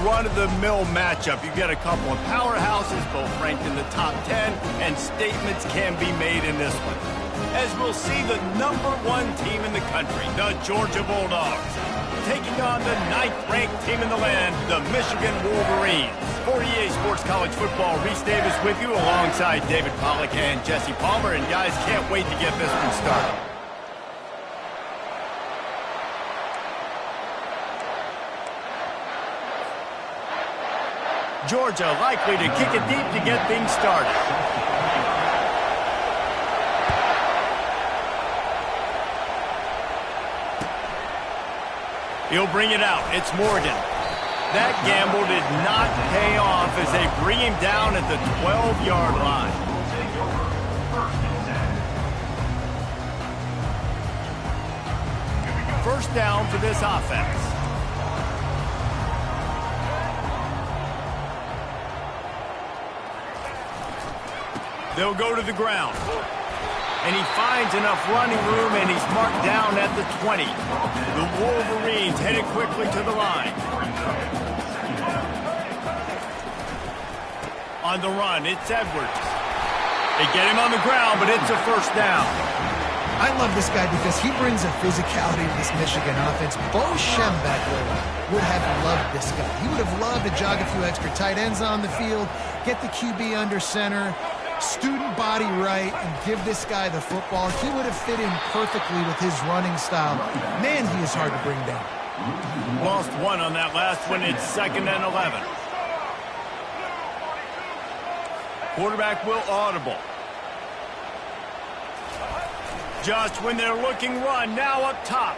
run-of-the-mill matchup. You get a couple of powerhouses, both ranked in the top 10, and statements can be made in this one. As we'll see the #1 team in the country, the Georgia Bulldogs, taking on the 9th-ranked team in the land, the Michigan Wolverines. For EA Sports College Football, Reese Davis with you alongside David Pollack and Jesse Palmer. And guys, can't wait to get this one started. Georgia likely to kick it deep to get things started. He'll bring it out. It's Morgan. That gamble did not pay off as they bring him down at the 12-yard line. First down for this offense. They'll go to the ground. And he finds enough running room, and he's marked down at the 20. The Wolverines headed quickly to the line. On the run, it's Edwards. They get him on the ground, but it's a first down. I love this guy because he brings a physicality to this Michigan offense. Bo Schembechler would have loved this guy. He would have loved to jog a few extra tight ends on the field, get the QB under center, student body right, and give this guy the football. He would have fit in perfectly with his running style. Man, he is hard to bring down. Lost one on that last one. It's 2nd and 11. Quarterback will audible. Just when they're looking run, now up top.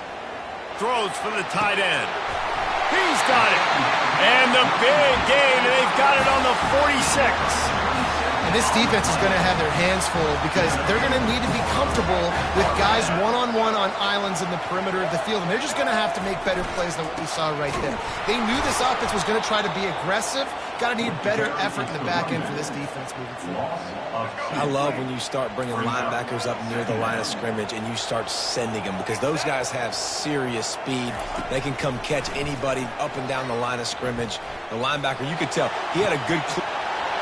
Throws for the tight end. He's got it. And the big gain, and they've got it on the 46. And this defense is going to have their hands full because they're going to need to be comfortable with guys one-on-one on islands in the perimeter of the field. And they're just going to have to make better plays than what we saw right there. They knew this offense was going to try to be aggressive. Got to need better effort in the back end for this defense moving forward. I love when you start bringing linebackers up near the line of scrimmage and you start sending them because those guys have serious speed. They can come catch anybody up and down the line of scrimmage. The linebacker, you could tell, he had a good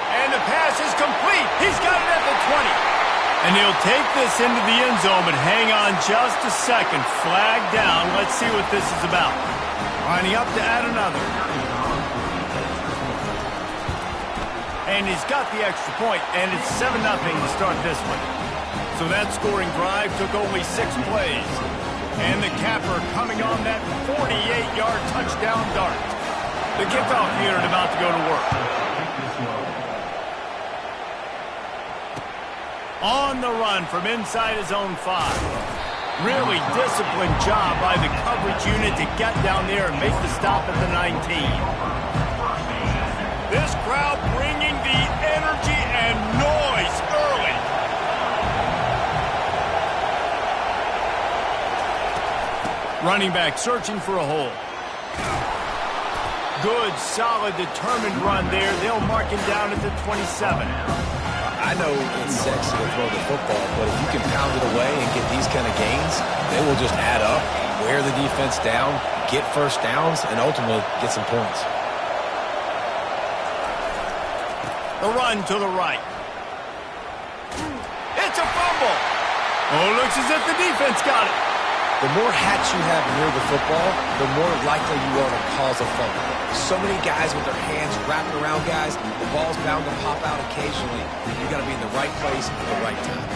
and the pass is complete. He's got it at the 20. And he'll take this into the end zone, but hang on just a second. Flag down. Let's see what this is about. Lining up to add another. And he's got the extra point, and it's 7-0 to start this one. So that scoring drive took only 6 plays. And the capper coming on that 48-yard touchdown dart. The kickoff unit about to go to work. On the run from inside his own 5. Really disciplined job by the coverage unit to get down there and make the stop at the 19. This crowd bringing the energy and noise early. Running back searching for a hole. Good, solid, determined run there. They'll mark him down at the 27. I know it's sexy to throw the football, but if you can pound it away and get these kind of gains, they will just add up, wear the defense down, get first downs, and ultimately get some points. The run to the right. It's a fumble. Oh, looks as if the defense got it. The more hats you have near the football, the more likely you are to cause a fumble. So many guys with their hands wrapped around guys, the ball's bound to pop out occasionally. You got to be in the right place at the right time.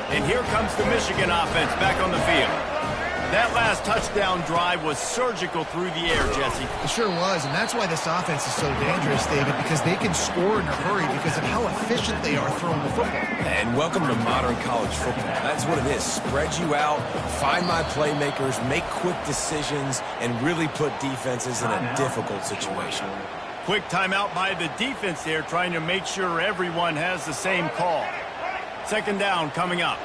And here comes the Michigan offense back on the field. That last touchdown drive was surgical through the air, Jesse. It sure was, and that's why this offense is so dangerous, David, because they can score in a hurry because of how efficient they are throwing the football. And welcome to modern college football. That's what it is. Spread you out, find my playmakers, make quick decisions, and really put defenses in a difficult situation. Quick timeout by the defense there, trying to make sure everyone has the same call. 2nd down coming up.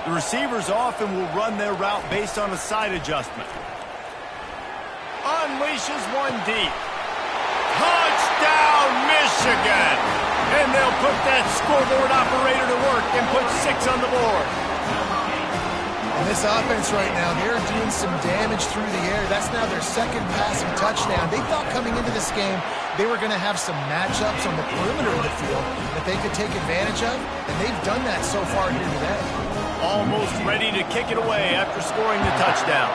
The receivers often will run their route based on a side adjustment. Unleashes one deep. Touchdown, Michigan! And they'll put that scoreboard operator to work and put 6 on the board. This offense right now, they're doing some damage through the air. That's now their second passing touchdown. They thought coming into this game they were going to have some matchups on the perimeter of the field that they could take advantage of, and they've done that so far here today. Almost ready to kick it away after scoring the touchdown.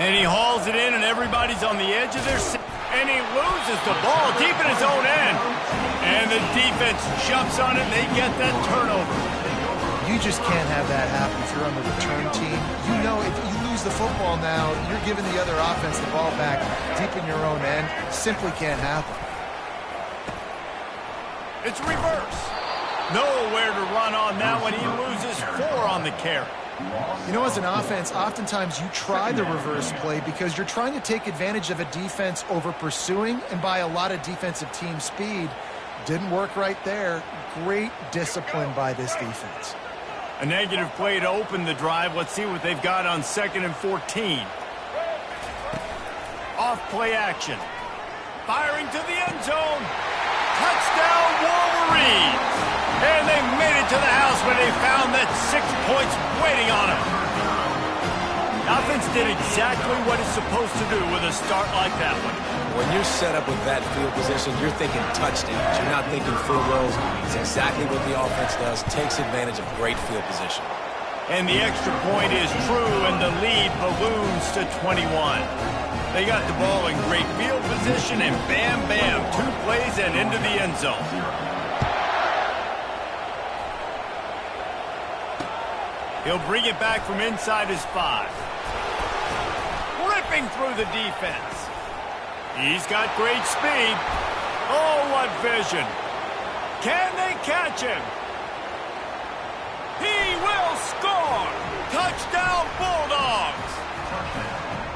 And he hauls it in, and everybody's on the edge of their seat. And he loses the ball deep in his own end. And the defense jumps on it, and they get that turnover. You just can't have that happen if you're on the return team. You know if you lose the football now, you're giving the other offense the ball back deep in your own end. Simply can't happen. It's reverse. Nowhere to run on that one. He loses 4 on the carry. You know, as an offense, oftentimes you try the reverse play because you're trying to take advantage of a defense over pursuing and by a lot of defensive team speed. Didn't work right there. Great discipline by this defense. A negative play to open the drive. Let's see what they've got on 2nd and 14. Off play action. Firing to the end zone. Touchdown Wolverines! And they made it to the house when they found that 6 points waiting on them. The offense did exactly what it's supposed to do with a start like that one. When you're set up with that field position, you're thinking touchdowns. You're not thinking field goals. It's exactly what the offense does. Takes advantage of great field position. And the extra point is true, and the lead balloons to 21. They got the ball in great field position, and bam, bam, 2 plays and into the end zone. He'll bring it back from inside his 5. Ripping through the defense. He's got great speed. Oh, what vision. Can they catch him? He will score. Touchdown Bulldogs.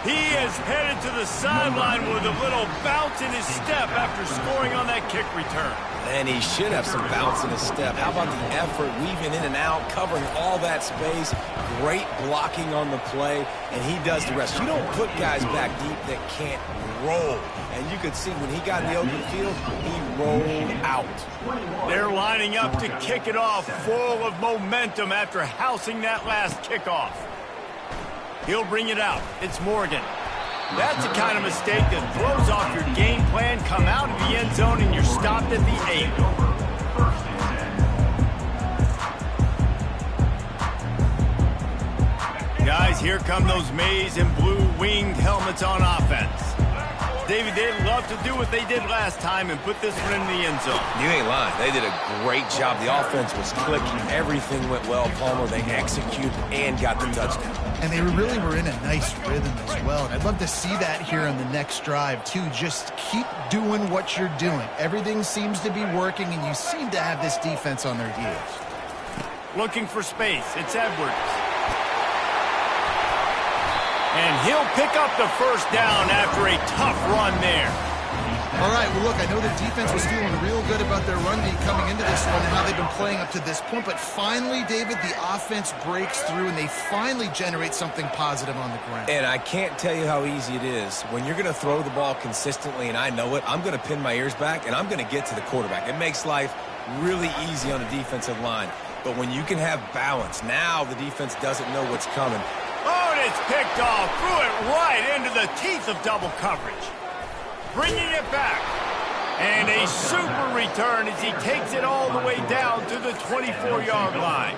He is headed to the sideline with a little bounce in his step after scoring on that kick return. And he should have some bounce in his step. How about the effort, weaving in and out, covering all that space, great blocking on the play, and he does the rest. You don't put guys back deep that can't roll. And you could see when he got in the open field, he rolled out. They're lining up to kick it off, full of momentum after housing that last kickoff. He'll bring it out. It's Morgan. That's the kind of mistake that throws off your game plan. Come out of the end zone and you're stopped at the 8. Guys, here come those maize and blue winged helmets on offense. David, they'd love to do what they did last time and put this one in the end zone. You ain't lying. They did a great job. The offense was clicking. Everything went well. Palmer, they executed and got the touchdown. And they really were in a nice rhythm as well. And I'd love to see that here on the next drive, too. Just keep doing what you're doing. Everything seems to be working, and you seem to have this defense on their heels. Looking for space. It's Edwards. And he'll pick up the first down after a tough run there. All right, well, look, I know the defense was feeling real good about their run D coming into this one and how they've been playing up to this point. But finally, David, the offense breaks through, and they finally generate something positive on the ground. And I can't tell you how easy it is. When you're going to throw the ball consistently, and I know it, I'm going to pin my ears back, and I'm going to get to the quarterback. It makes life really easy on the defensive line. But when you can have balance, now the defense doesn't know what's coming. Oh, and it's picked off. Threw it right into the teeth of double coverage. Bringing it back. And a super return as he takes it all the way down to the 24-yard line.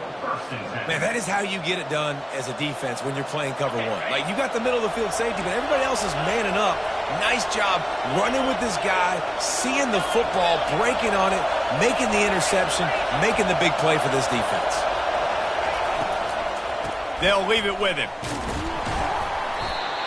Man, that is how you get it done as a defense when you're playing cover one. Like, you got the middle of the field safety, but everybody else is manning up. Nice job running with this guy, seeing the football, breaking on it, making the interception, making the big play for this defense. They'll leave it with him.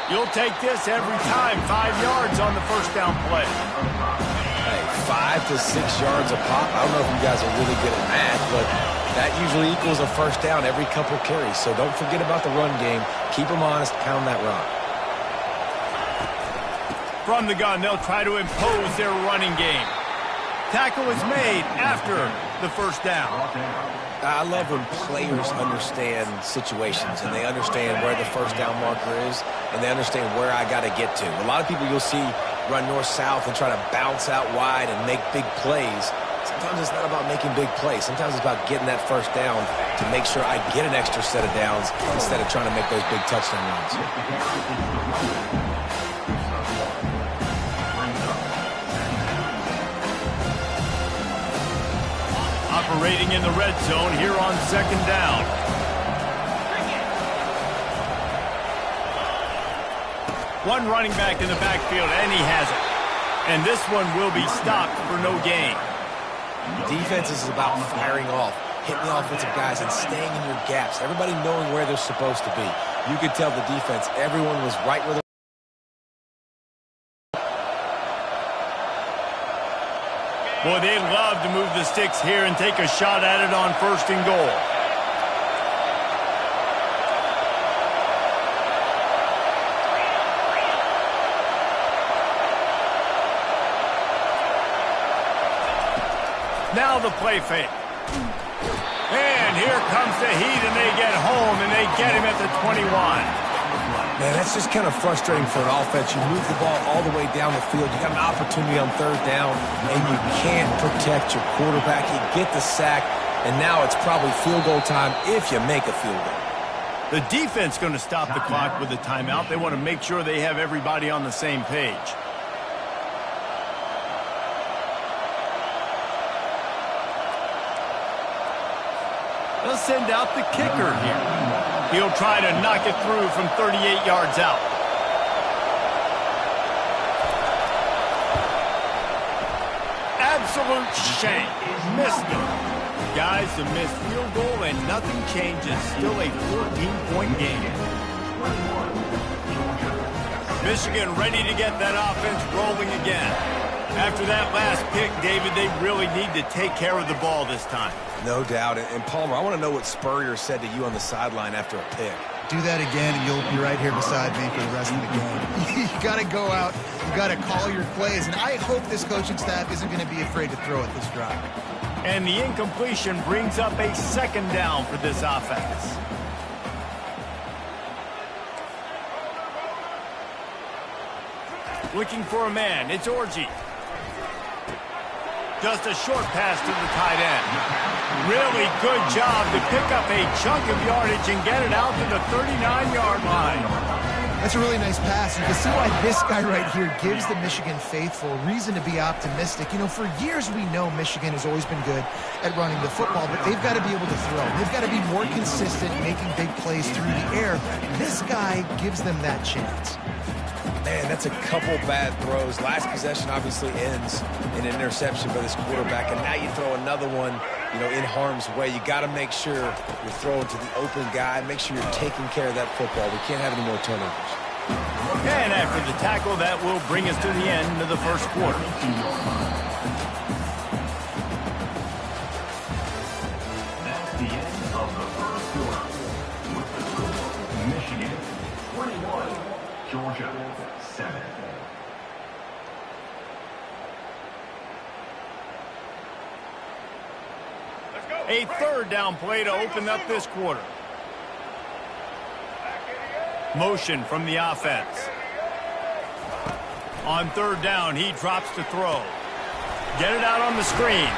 You'll take this every time. 5 yards on the first down play. Hey, 5 to 6 yards a pop. I don't know if you guys are really good at math, but that usually equals a first down every couple carries. So don't forget about the run game. Keep them honest. Pound that rock. From the gun, they'll try to impose their running game. Tackle is made after the first down. I love when players understand situations and they understand where the first down marker is and they understand where I got to get to. A lot of people you'll see run north-south and try to bounce out wide and make big plays. sometimes it's not about making big plays. Sometimes it's about getting that first down to make sure I get an extra set of downs instead of trying to make those big touchdown runs. Operating in the red zone here on second down. One running back in the backfield, and he has it. And this one will be stopped for no gain. Defense is about firing off, hitting the offensive guys, and staying in your gaps. Everybody knowing where they're supposed to be. You could tell the defense, everyone was right where they Boy, they love to move the sticks here and take a shot at it on first and goal. Now the play fake. And here comes the heat, and they get home, and they get him at the 21. Man, that's just kind of frustrating for an offense. You move the ball all the way down the field. You got an opportunity on third down, and you can't protect your quarterback. You get the sack, and now it's probably field goal time if you make a field goal. The defense going to stop the clock with a timeout. They want to make sure they have everybody on the same page. They'll send out the kicker here. He'll try to knock it through from 38 yards out. Absolute shame. Missed it. Guys, a missed field goal and nothing changes. Still a 14-point game. Michigan ready to get that offense rolling again. After that last pick, David, they really need to take care of the ball this time. No doubt. And Palmer, I want to know what Spurrier said to you on the sideline after a pick. Do that again, and you'll be right here beside me for the rest of the game. You got to go out. You got to call your plays. And I hope this coaching staff isn't going to be afraid to throw at this drive. And the incompletion brings up a second down for this offense. Looking for a man. It's Orji. Just a short pass to the tight end. Really good job to pick up a chunk of yardage and get it out to the 39-yard line. That's a really nice pass. You can see why this guy right here gives the Michigan faithful reason to be optimistic. You know, for years we know Michigan has always been good at running the football, but they've got to be able to throw. They've got to be more consistent making big plays through the air. This guy gives them that chance. Man, that's a couple bad throws. Last possession obviously ends in an interception by this quarterback, and now you throw another one, you know, in harm's way. You got to make sure you're throwing to the open guy. Make sure you're taking care of that football. We can't have any more turnovers. And after the tackle, that will bring us to the end of the first quarter. That's the end of the first quarter. With the score, Michigan 21, Georgia 7. A third down play to open up this quarter. Motion from the offense. On third down, he drops to throw. Get it out on the screen.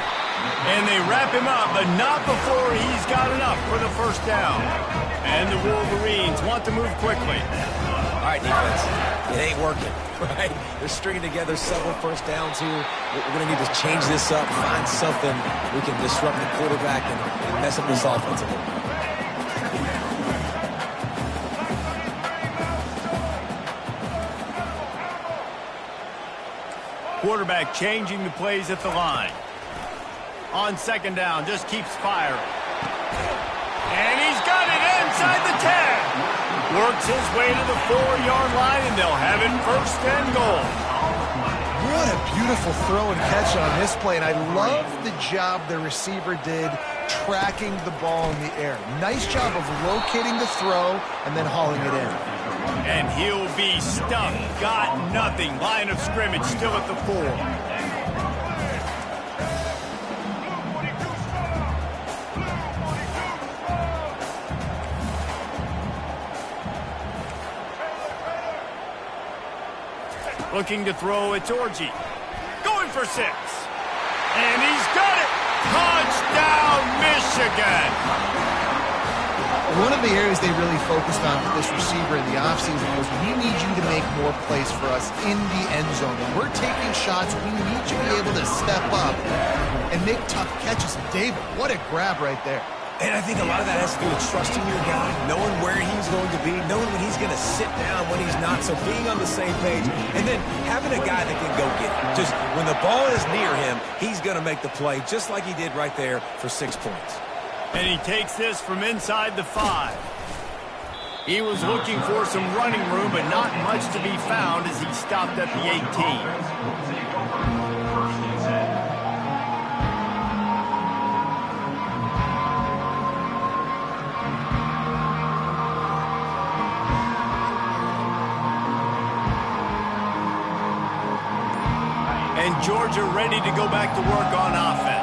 And they wrap him up, but not before he's got enough for the first down. And the Wolverines want to move quickly. All right, defense, it ain't working, right? They're stringing together several first downs here. We're going to need to change this up, find something we can disrupt the quarterback and mess up this offense a little bit. Quarterback changing the plays at the line. On second down, just keeps firing. And he's got it inside the 10. Works his way to the 4-yard line, and they'll have it first and goal. What a beautiful throw and catch on this play, and I love the job the receiver did tracking the ball in the air. Nice job of locating the throw and then hauling it in. And he'll be stuck. Got nothing. Line of scrimmage still at the 4. Looking to throw, it's Orji. Going for 6. And he's got it. Michigan. One of the areas they really focused on with this receiver in the offseason was, we need you to make more plays for us in the end zone. When we're taking shots, we need you to be able to step up and make tough catches. David, what a grab right there. And I think a lot of that has to do with trusting your guy, knowing where he's going to be, knowing when he's going to sit down, when he's not. So being on the same page, and then having a guy that can go get it. Just when the ball is near him, he's going to make the play, just like he did right there for 6 points. And he takes this from inside the 5. He was looking for some running room, but not much to be found as he stopped at the 18. And Georgia ready to go back to work on offense.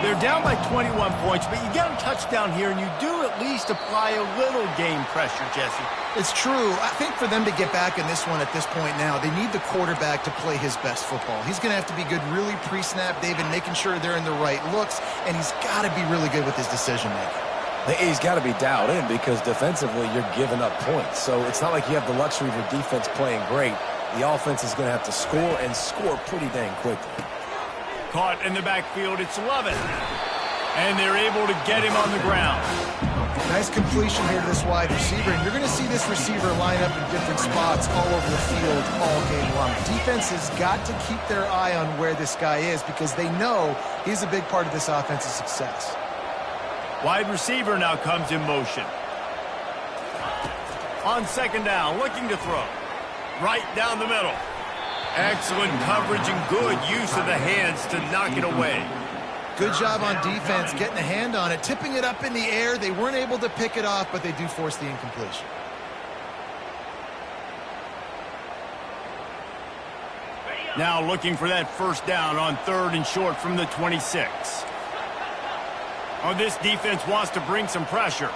They're down by 21 points, but you get a touchdown here, and you do at least apply a little game pressure, Jesse. It's true. I think for them to get back in this one at this point now, they need the quarterback to play his best football. He's going to have to be good really pre-snap, David, making sure they're in the right looks, and he's got to be really good with his decision-making. He's got to be dialed in because defensively you're giving up points. So it's not like you have the luxury of your defense playing great. The offense is going to have to score and score pretty dang quickly. Caught in the backfield, it's Lovett. And they're able to get him on the ground. Nice completion here to this wide receiver, and you're going to see this receiver line up in different spots all over the field all game long. Defense has got to keep their eye on where this guy is because they know he's a big part of this offense's success. Wide receiver now comes in motion. On second down, looking to throw. Right down the middle. Excellent coverage and good use of the hands to knock it away. Good job on defense, getting a hand on it, tipping it up in the air. They weren't able to pick it off, but they do force the incompletion. Now looking for that first down on 3rd and short from the 26. Oh, this defense wants to bring some pressure.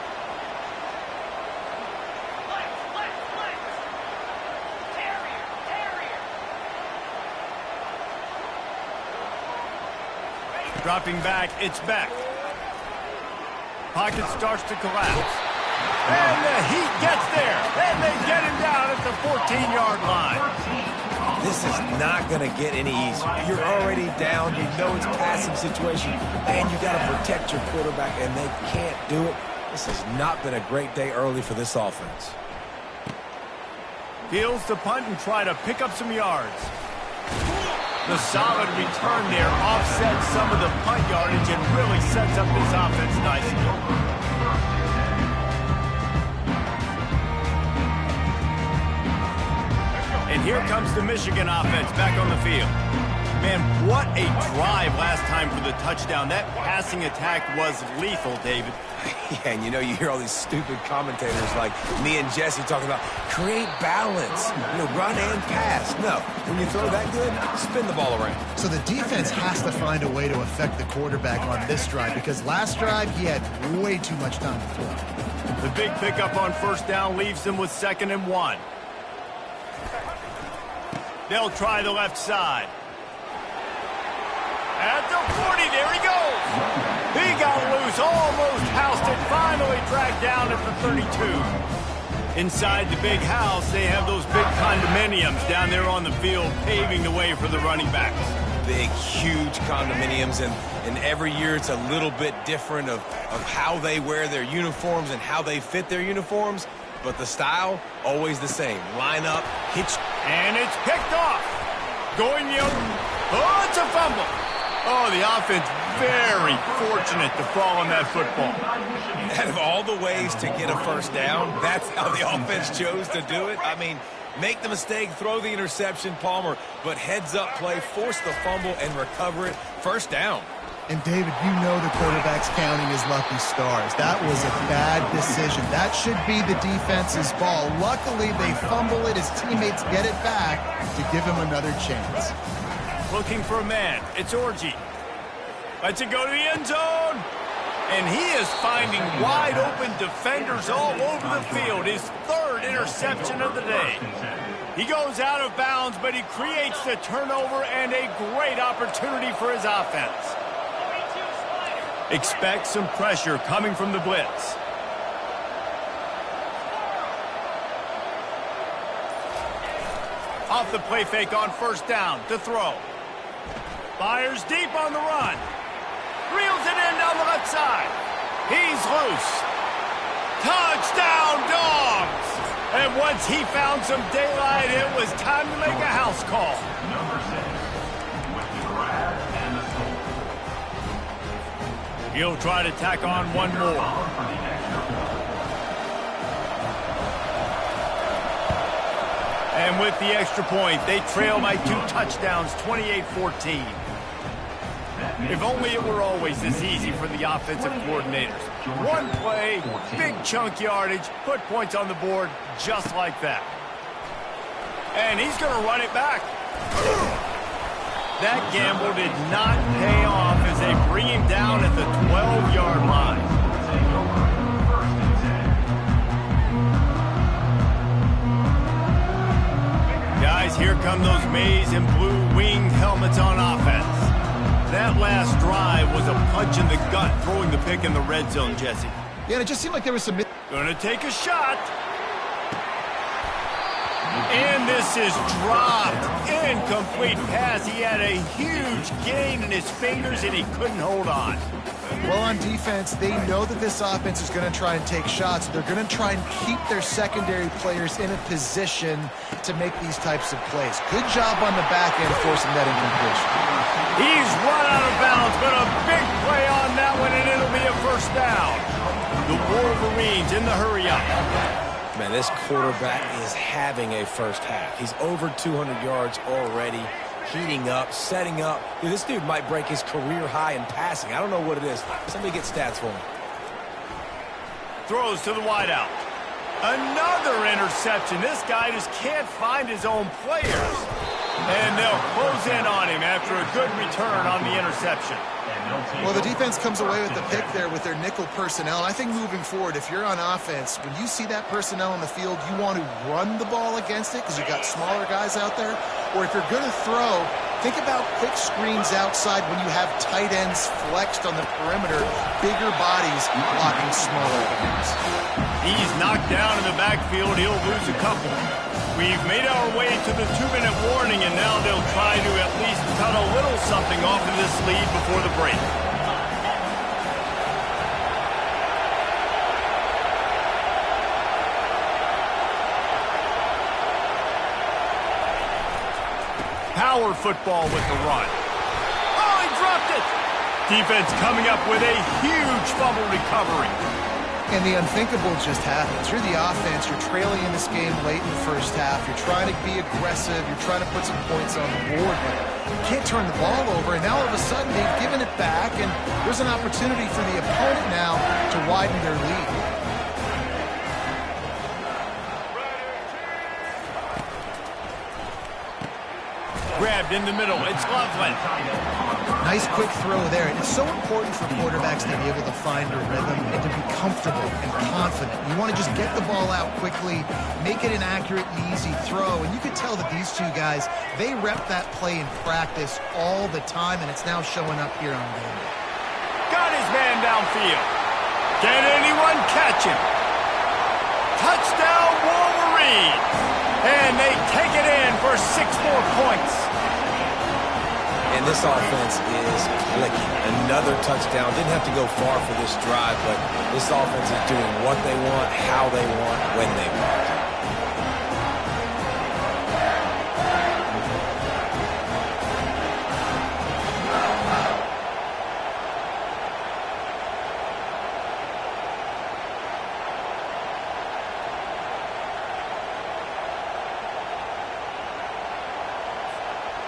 Dropping back, it's Beck. Pocket starts to collapse. And the Heat gets there. And they get him down at the 14-yard line. This is not going to get any easier. You're already down. You know it's a passing situation. And you got to protect your quarterback, and they can't do it. This has not been a great day early for this offense. Fields to punt and try to pick up some yards. The solid return there offsets some of the punt yardage and really sets up this offense nicely. And here comes the Michigan offense back on the field. Man, what a drive last time for the touchdown. That passing attack was lethal, David. Yeah, and you hear all these stupid commentators like me and Jesse talking about create balance, run and pass. No, when you throw that good, spin the ball around. So the defense has to find a way to affect the quarterback on this drive because last drive he had way too much time to throw. The big pickup on first down leaves them with 2nd and 1. They'll try the left side. At the 40, there he goes. He got loose, almost housed it, finally dragged down at the 32. Inside the big house, they have those big condominiums down there on the field, paving the way for the running backs. Big, huge condominiums, and every year it's a little bit different of how they wear their uniforms and how they fit their uniforms, but the style, always the same. Line up, hitch. And it's picked off. Going oh, it's a fumble. Oh, the offense very fortunate to fall on that football. Out of all the ways to get a first down, that's how the offense chose to do it. I mean, make the mistake, throw the interception, Palmer, but heads-up play, force the fumble, and recover it. First down. And, David, the quarterback's counting his lucky stars. That was a bad decision. That should be the defense's ball. Luckily, they fumble it. His teammates get it back to give him another chance. Looking for a man. It's Orji. Lets it go to the end zone. And he is finding wide-open defenders all over the field. His 3rd interception of the day. He goes out of bounds, but he creates the turnover and a great opportunity for his offense. Expect some pressure coming from the blitz. Off the play fake on first down to throw. Fires deep on the run. Reels it in down the left side. He's loose. Touchdown, Dogs! And once he found some daylight, it was time to make a house call. Number 6, with the grab and the score. He'll try to tack on one more. For the extra point. And with the extra point, they trail by 2 touchdowns, 28-14. If only it were always this easy for the offensive coordinators. One play, big chunk yardage, put points on the board just like that. And he's going to run it back. That gamble did not pay off as they bring him down at the 12-yard line. Take over 1st and 10. Guys, here come those maize and blue winged helmets on offense. That last drive was a punch in the gut, throwing the pick in the red zone, Jesse. Yeah, and it just seemed like there was some... Gonna take a shot. And this is dropped. Incomplete pass. He had a huge gain in his fingers, and he couldn't hold on. Well, on defense, they know that this offense is going to try and take shots. They're going to try and keep their secondary players in a position to make these types of plays. Good job on the back end forcing that incompletion. He's run out of bounds, but a big play on that one, and it'll be a first down. The Wolverines in the hurry-up. Man, this quarterback is having a first half. He's over 200 yards already, heating up, setting up. Dude, this dude might break his career high in passing. I don't know what it is. Somebody get stats for him. Throws to the wideout. Another interception. This guy just can't find his own players. And they'll close in on him after a good return on the interception. Well, the defense comes away with the pick there with their nickel personnel. And I think moving forward, if you're on offense, when you see that personnel on the field, you want to run the ball against it because you've got smaller guys out there. Or if you're going to throw, think about quick screens outside when you have tight ends flexed on the perimeter, bigger bodies blocking smaller guys. He's knocked down in the backfield. He'll lose a couple. We've made our way to the 2-minute warning, and now they'll try to at least cut a little something off of this lead before the break. Power football with the run. Oh, he dropped it! Defense coming up with a huge fumble recovery. And the unthinkable just happens. You're the offense. You're trailing in this game late in the first half. You're trying to be aggressive. You're trying to put some points on the board. But you can't turn the ball over. And now all of a sudden they've given it back. And there's an opportunity for the opponent now to widen their lead. Grabbed in the middle. It's Loveland. Nice quick throw there. And it's so important for quarterbacks to be able to find a rhythm and to be comfortable and confident. You want to just get the ball out quickly, make it an accurate and easy throw. And you could tell that these two guys, they rep that play in practice all the time, and it's now showing up here on game day. Got his man downfield. Can anyone catch him? Touchdown Wolverines. And they take it in for 6 more points. And this offense is clicking. Another touchdown. Didn't have to go far for this drive, but this offense is doing what they want, how they want, when they want.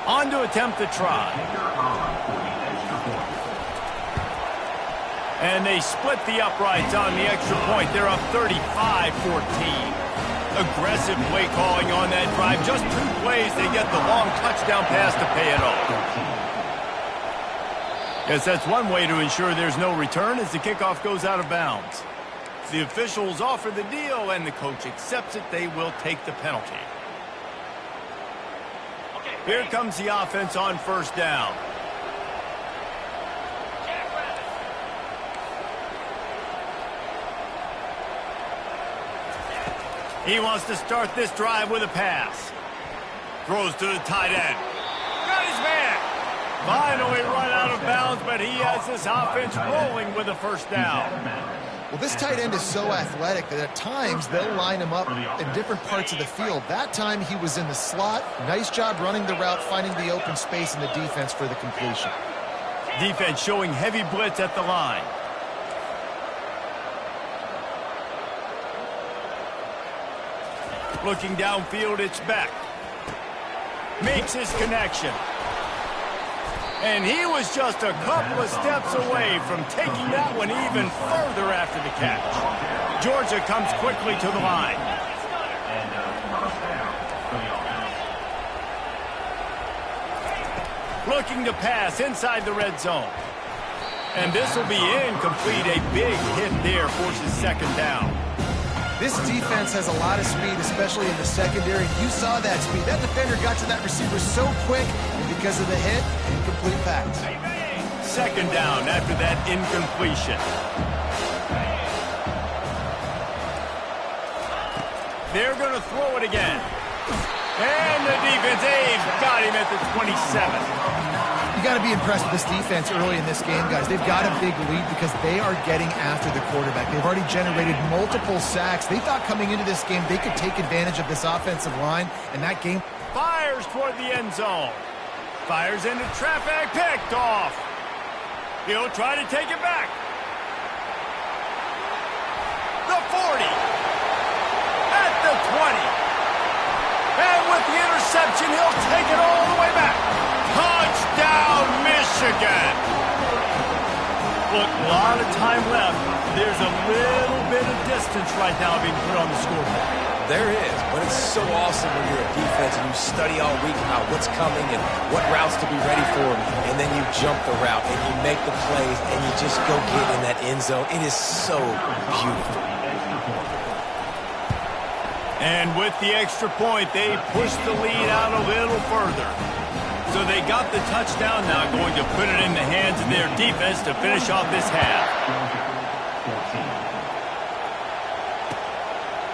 On to attempt the try. And they split the uprights on the extra point. They're up 35-14. Aggressive play calling on that drive. Just 2 plays, they get the long touchdown pass to pay it off. Yes, that's one way to ensure there's no return as the kickoff goes out of bounds. The officials offer the deal, and the coach accepts it. They will take the penalty. Here comes the offense on first down. He wants to start this drive with a pass. Throws to the tight end. Got his man. Finally run out of bounds, but he has this offense rolling with a first down. Well, this tight end is so athletic that at times they'll line him up in different parts of the field. That time he was in the slot. Nice job running the route, finding the open space in the defense for the completion. Defense showing heavy blitz at the line. Looking downfield, it's Beck. Makes his connection. And he was just a couple of steps away from taking that one even further after the catch. Georgia comes quickly to the line. Looking to pass inside the red zone. And this will be incomplete. A big hit there forces second down. This defense has a lot of speed, especially in the secondary. You saw that speed. That defender got to that receiver so quick, and because of the hit, incomplete pass. Second down after that incompletion. They're going to throw it again. And the defense, got him at the 27. You got to be impressed with this defense early in this game, guys. They've got a big lead because they are getting after the quarterback. They've already generated multiple sacks. They thought coming into this game they could take advantage of this offensive line, and that game fires toward the end zone. Fires into traffic, picked off. He'll try to take it back. The 40. At the 20. And with the interception, he'll take it all the way back. Touchdown, Michigan! Look, a lot of time left. There's a little bit of distance right now being put on the scoreboard. There is, but it's so awesome when you're a defense and you study all week about what's coming and what routes to be ready for, and then you jump the route and you make the plays and you just go get in that end zone. It is so beautiful. And with the extra point, they push the lead out a little further. So they got the touchdown now, going to put it in the hands of their defense to finish off this half.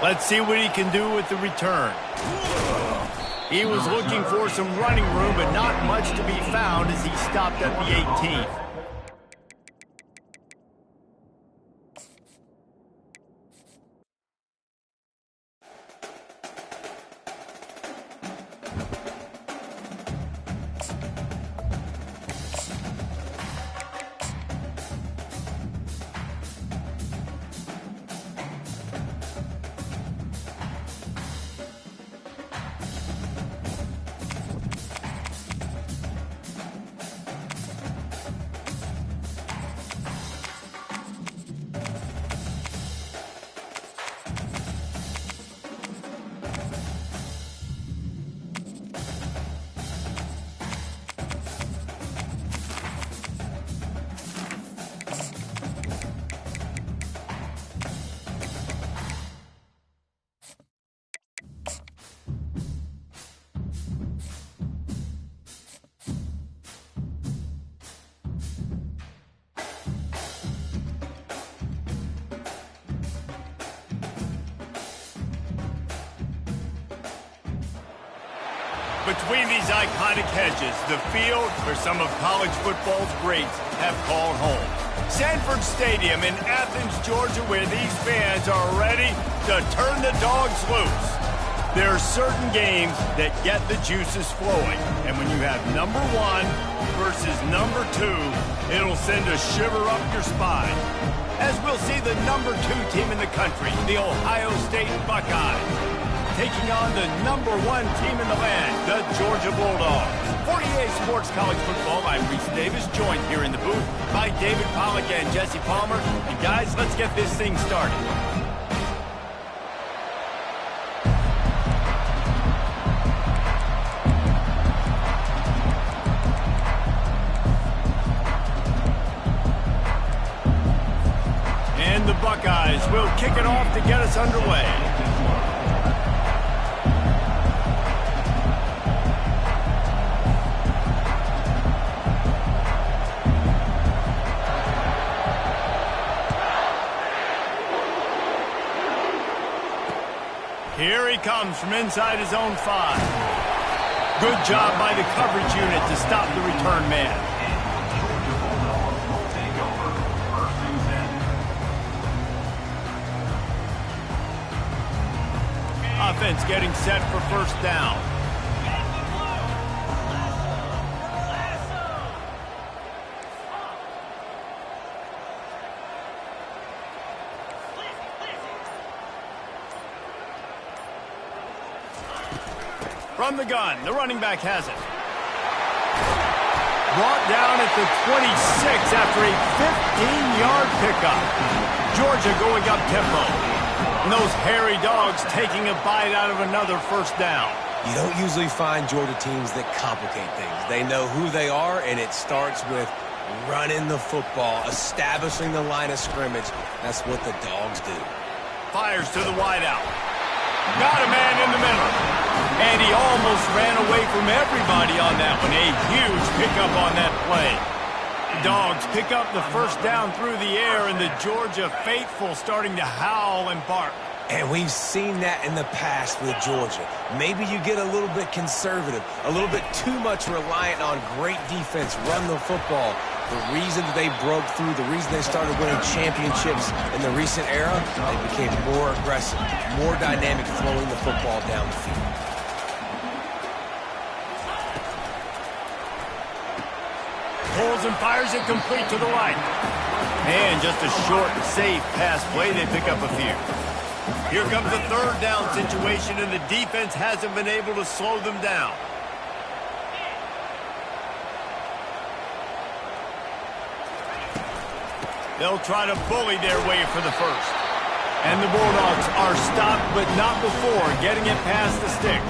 Let's see what he can do with the return. He was looking for some running room, but not much to be found as he stopped at the 18. Between these iconic hedges, the field where some of college football's greats have called home. Sanford Stadium in Athens, Georgia, where these fans are ready to turn the dogs loose. There are certain games that get the juices flowing, and when you have number 1 versus number 2, it'll send a shiver up your spine. As we'll see the number 2 team in the country, the Ohio State Buckeyes, taking on the number 1 team in the land, the Georgia Bulldogs. 48 Sports College Football, I'm Reese Davis, joined here in the booth by David Pollack and Jesse Palmer. And guys, let's get this thing started. And the Buckeyes will kick it off to get us underway. Here he comes from inside his own 5. Good job by the coverage unit to stop the return man. Georgia Bulldogs will take over first and 10. Offense getting set for first down. From the gun, the running back has it. Brought down at the 26 after a 15-yard pickup. Georgia going up tempo. And those hairy dogs taking a bite out of another first down. You don't usually find Georgia teams that complicate things. They know who they are, and it starts with running the football, establishing the line of scrimmage. That's what the dogs do. Fires to the wideout. Got a man in the middle. And he almost ran away from everybody on that one. A huge pickup on that play. Dogs pick up the first down through the air, and the Georgia faithful starting to howl and bark. And we've seen that in the past with Georgia. Maybe you get a little bit conservative, a little bit too much reliant on great defense, run the football. The reason that they broke through, the reason they started winning championships in the recent era, they became more aggressive, more dynamic, throwing the football down the field. Pulls and fires it complete to the right. And just a short, safe pass play. They pick up a few. Here comes the third down situation, and the defense hasn't been able to slow them down. They'll try to bully their way for the first. And the Bulldogs are stopped, but not before getting it past the stick.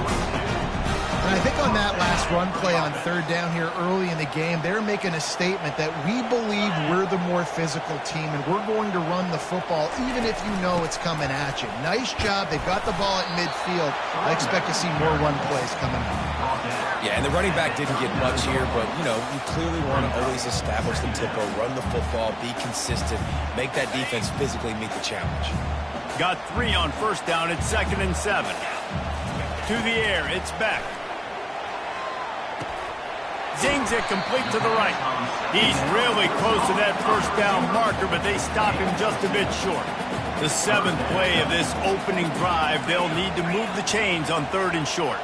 And I think on that last run play on third down here early in the game, they're making a statement that we believe we're the more physical team and we're going to run the football even if you know it's coming at you. Nice job. They've got the ball at midfield. I expect to see more run plays coming up. Yeah, and the running back didn't get much here, but, you know, you clearly want to always establish the tempo, run the football, be consistent, make that defense physically meet the challenge. Got 3 on first down. It's 2nd and 7. To the air, it's Beck. Zings it complete to the right. He's really close to that first down marker, but they stop him just a bit short. The 7th play of this opening drive, they'll need to move the chains on 3rd and short.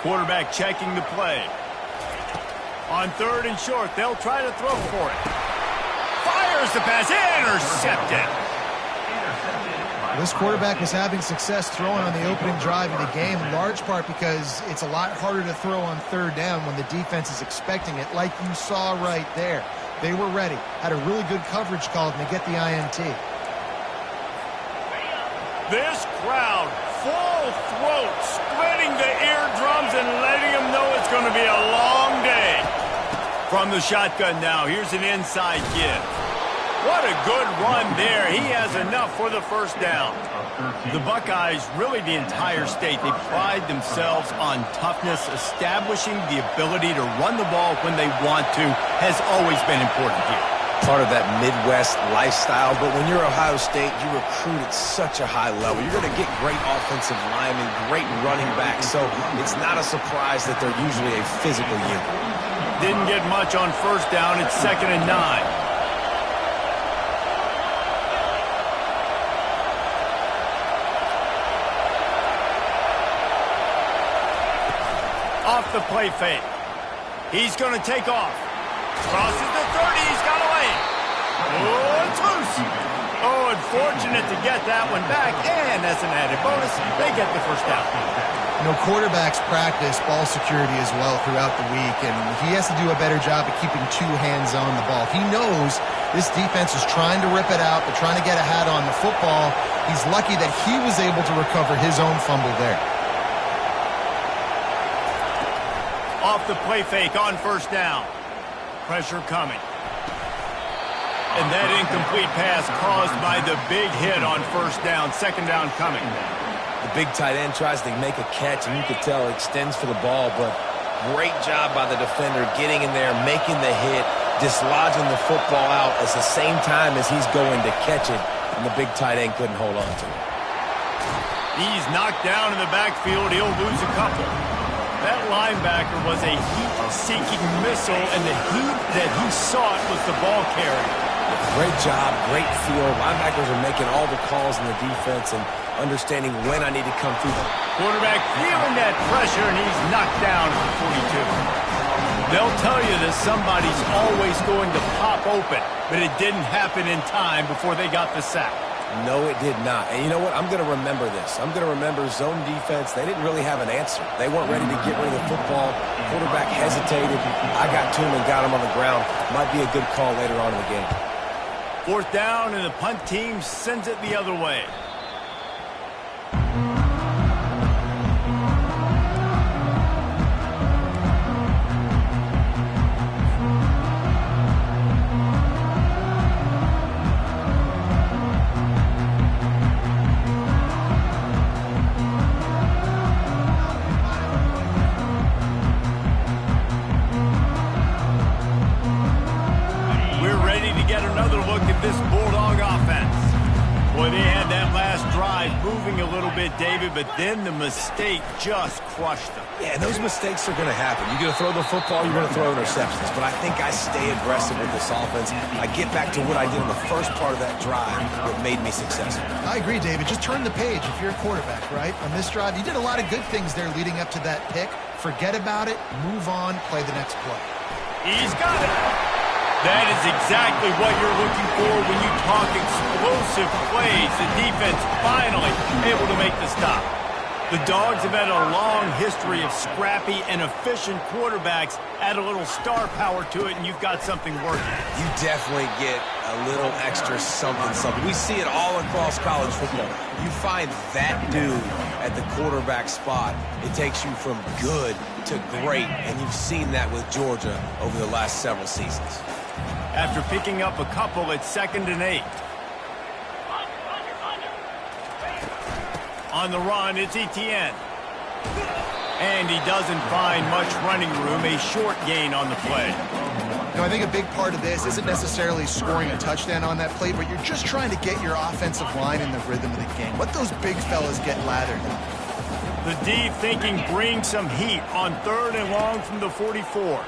Quarterback checking the play. On 3rd and short, they'll try to throw for it. Fires the pass, intercepted. This quarterback was having success throwing on the opening drive of the game, in large part because it's a lot harder to throw on third down when the defense is expecting it, like you saw right there. They were ready, had a really good coverage call, and they get the INT. This crowd, full throat, splitting the eardrums and letting them know it's going to be a long day. From the shotgun now, here's an inside give. What a good run there. He has enough for the first down. The Buckeyes, really the entire state, they pride themselves on toughness. Establishing the ability to run the ball when they want to has always been important here. Part of that Midwest lifestyle, but when you're Ohio State, you recruit at such a high level. You're going to get great offensive linemen, great running backs, so it's not a surprise that they're usually a physical unit. Didn't get much on first down. It's 2nd and 9. Off the play fake. He's going to take off. Crosses the 30. He's got away. Oh, it's loose. Oh, unfortunate to get that one back. And as an added bonus, they get the first down. You know, quarterbacks practice ball security as well throughout the week, and he has to do a better job of keeping 2 hands on the ball. He knows this defense is trying to rip it out. They're trying to get a hat on the football. He's lucky that he was able to recover his own fumble there. Off the play fake on first down. Pressure coming. And that incomplete pass caused by the big hit on first down. 2nd down coming. The big tight end tries to make a catch, and you could tell it extends for the ball, but great job by the defender getting in there, making the hit, dislodging the football out at the same time as he's going to catch it, and the big tight end couldn't hold on to it. He's knocked down in the backfield. He'll lose a couple. That linebacker was a heat-seeking missile, and the heat that he sought was the ball carrier. Great job, great feel. Linebackers are making all the calls in the defense and understanding when I need to come through them. Quarterback feeling that pressure, and he's knocked down at the 42. They'll tell you that somebody's always going to pop open, but it didn't happen in time before they got the sack. No, it did not. And you know what? I'm going to remember this. I'm going to remember zone defense. They didn't really have an answer. They weren't ready to get rid of the football. Quarterback hesitated. I got to him and got him on the ground. Might be a good call later on in the game. 4th down, and the punt team sends it the other way. This Bulldog offense. Boy, they had that last drive moving a little bit, David, but then the mistake just crushed them. Yeah, those mistakes are going to happen. You're going to throw the football, you're going to throw interceptions. But I think I stay aggressive with this offense. I get back to what I did in the first part of that drive that made me successful. I agree, David. Just turn the page if you're a quarterback, right? On this drive, you did a lot of good things there leading up to that pick. Forget about it, move on, play the next play. He's got it. That is exactly what you're looking for when you talk explosive plays. The defense finally able to make the stop. The Dogs have had a long history of scrappy and efficient quarterbacks. Add a little star power to it, and you've got something working. You definitely get a little extra something. We see it all across college football. You find that dude at the quarterback spot, it takes you from good to great, and you've seen that with Georgia over the last several seasons. After picking up a couple, it's 2nd and 8. On the run, it's Etienne. And he doesn't find much running room, a short gain on the play. Now, I think a big part of this isn't necessarily scoring a touchdown on that play, but you're just trying to get your offensive line in the rhythm of the game. Let those big fellas get lathered. The D thinking bring some heat on 3rd and long from the 44.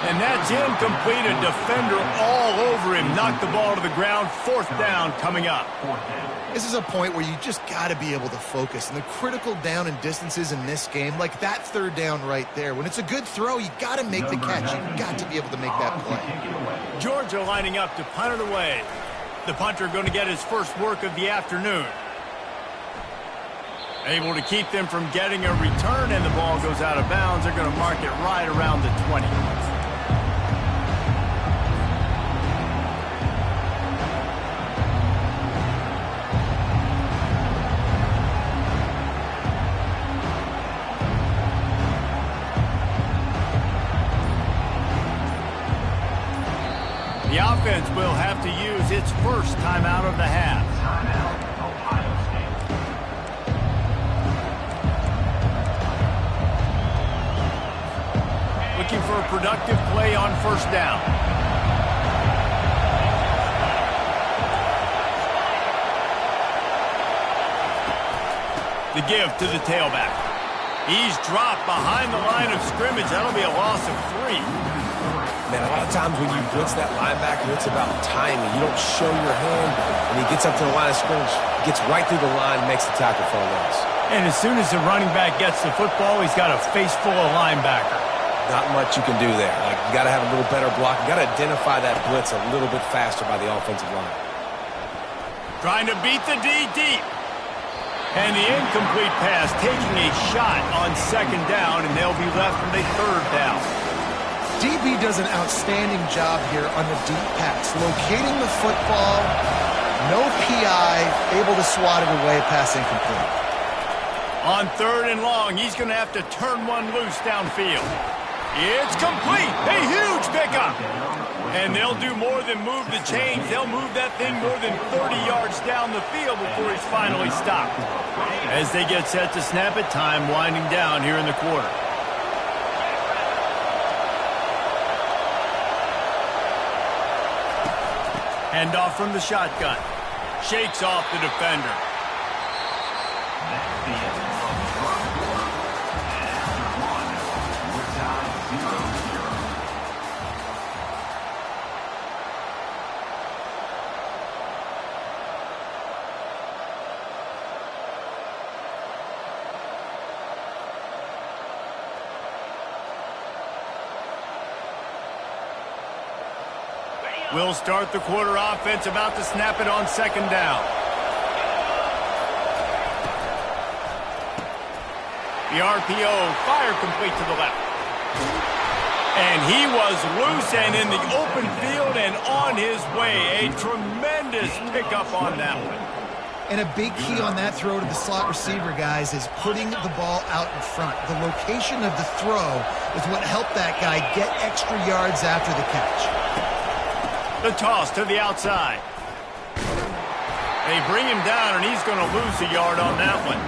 And that's incomplete. A defender all over him. Knocked the ball to the ground. 4th down coming up. This is a point where you just got to be able to focus. And the critical down and distances in this game, like that 3rd down right there. When it's a good throw, you got to make the catch. You've got to be able to make that play. Georgia lining up to punt it away. The punter going to get his first work of the afternoon. Able to keep them from getting a return, and the ball goes out of bounds. They're going to mark it right around the 20. The offense will have to use its first timeout of the half. Timeout, Ohio State. Looking for a productive play on 1st down. The give to the tailback. He's dropped behind the line of scrimmage. That'll be a loss of 3. Man, a lot of times when you blitz that linebacker, it's about timing. You don't show your hand, and he gets up to the line of scrimmage, gets right through the line, makes the tackle for a loss. And as soon as the running back gets the football, he's got a face full of linebacker. Not much you can do there. Like, you got to have a little better block. You got to identify that blitz a little bit faster by the offensive line. Trying to beat the D deep. And the incomplete pass taking a shot on 2nd down, and they'll be left with a 3rd down. DB does an outstanding job here on the deep pass, locating the football, no PI, able to swat it away, pass incomplete. On 3rd and long, he's going to have to turn one loose downfield. It's complete, a huge pickup. And they'll do more than move the chains. They'll move that thing more than 30 yards down the field before he's finally stopped. As they get set to snap it, time winding down here in the quarter. Handoff from the shotgun. Shakes off the defender. the end of the first quarter. And after one, we're tied 0-0. We'll start the quarter offense, about to snap it on second down. The RPO, fire complete to the left. And he was loose and in the open field and on his way. A tremendous pickup on that one. And a big key on that throw to the slot receiver, guys, is putting the ball out in front. The location of the throw is what helped that guy get extra yards after the catch. The toss to the outside. They bring him down, and he's going to lose a yard on that one.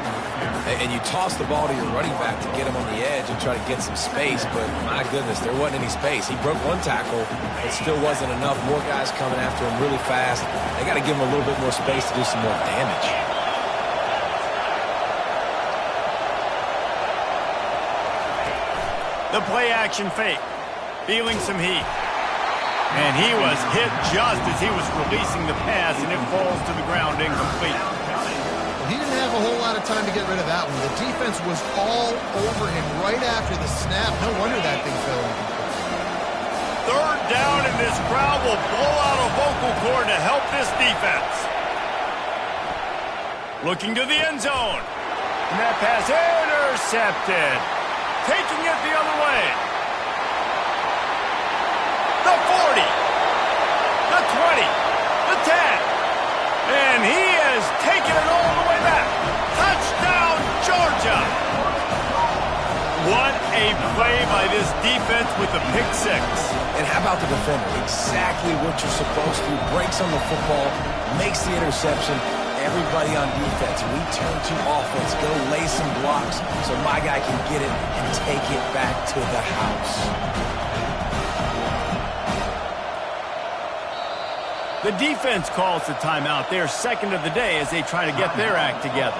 And you toss the ball to your running back to get him on the edge and try to get some space, but my goodness, there wasn't any space. He broke one tackle, but still wasn't enough. More guys coming after him really fast. They got to give him a little bit more space to do some more damage. The play action fake, feeling some heat. And he was hit just as he was releasing the pass, and it falls to the ground incomplete. He didn't have a whole lot of time to get rid of that one. The defense was all over him right after the snap. No wonder that thing fell incomplete. Third down, and this crowd will blow out a vocal cord to help this defense. Looking to the end zone. And that pass intercepted. Taking it the other way. The 40, the 20, the 10, and he has taken it all the way back. Touchdown, Georgia! What a play by this defense with the pick six. And how about the defender? Exactly what you're supposed to. Breaks on the football, makes the interception. Everybody on defense, we turn to offense. Go lay some blocks so my guy can get it and take it back to the house. The defense calls the timeout. They're second of the day as they try to get their act together.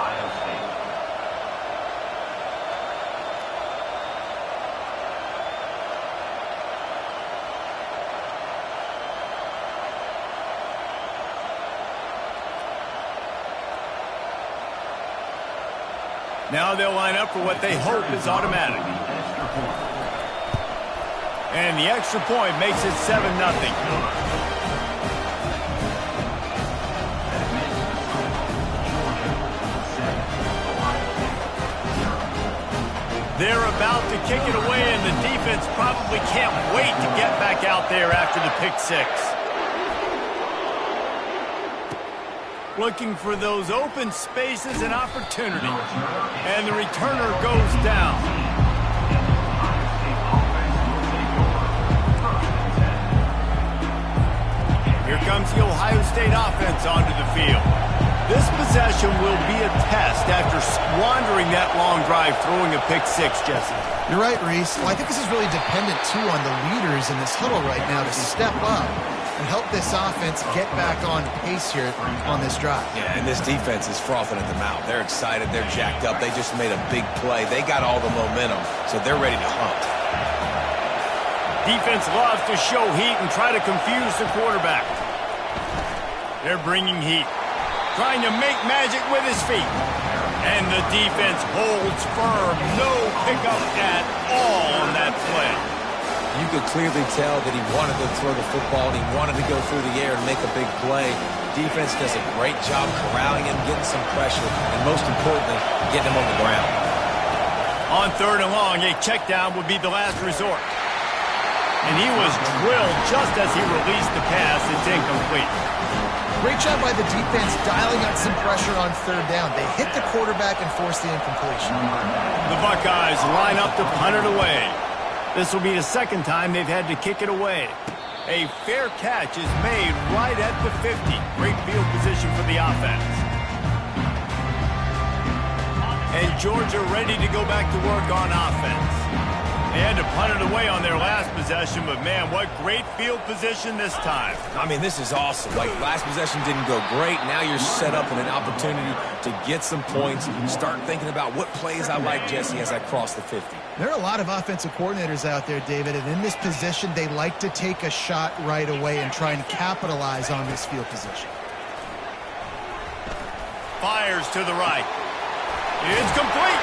Now they'll line up for what they hope is automatic. And the extra point makes it 7-0. They're about to kick it away, and the defense probably can't wait to get back out there after the pick six. Looking for those open spaces and opportunity. And the returner goes down. Here comes the Ohio State offense onto the field. This possession will be a test after squandering that long drive, throwing a pick six, Jesse. You're right, Reese. Well, I think this is really dependent, too, on the leaders in this huddle right now to step up and help this offense get back on pace here on this drive. Yeah, and this defense is frothing at the mouth. They're excited. They're jacked up. They just made a big play. They got all the momentum, so they're ready to hunt. Defense loves to show heat and try to confuse the quarterback. They're bringing heat. Trying to make magic with his feet. And the defense holds firm. No pickup at all on that play. You could clearly tell that he wanted to throw the football and he wanted to go through the air and make a big play. Defense does a great job corralling him, getting some pressure, and most importantly, getting him on the ground. On third and long, a check down would be the last resort. And he was drilled just as he released the pass. It's incomplete. Great job by the defense dialing up some pressure on third down. They hit the quarterback and forced the incompletion. The Buckeyes line up to punt it away. This will be the second time they've had to kick it away. A fair catch is made right at the 50. Great field position for the offense. And Georgia ready to go back to work on offense. They had to punt it away on their last possession, but man, what great field position this time. I mean, this is awesome. Like, last possession didn't go great. Now you're set up in an opportunity to get some points. Start thinking about what plays I like, Jesse, as I cross the 50. There are a lot of offensive coordinators out there, David, and in this position, they like to take a shot right away and try and capitalize on this field position. Fires to the right. It's complete.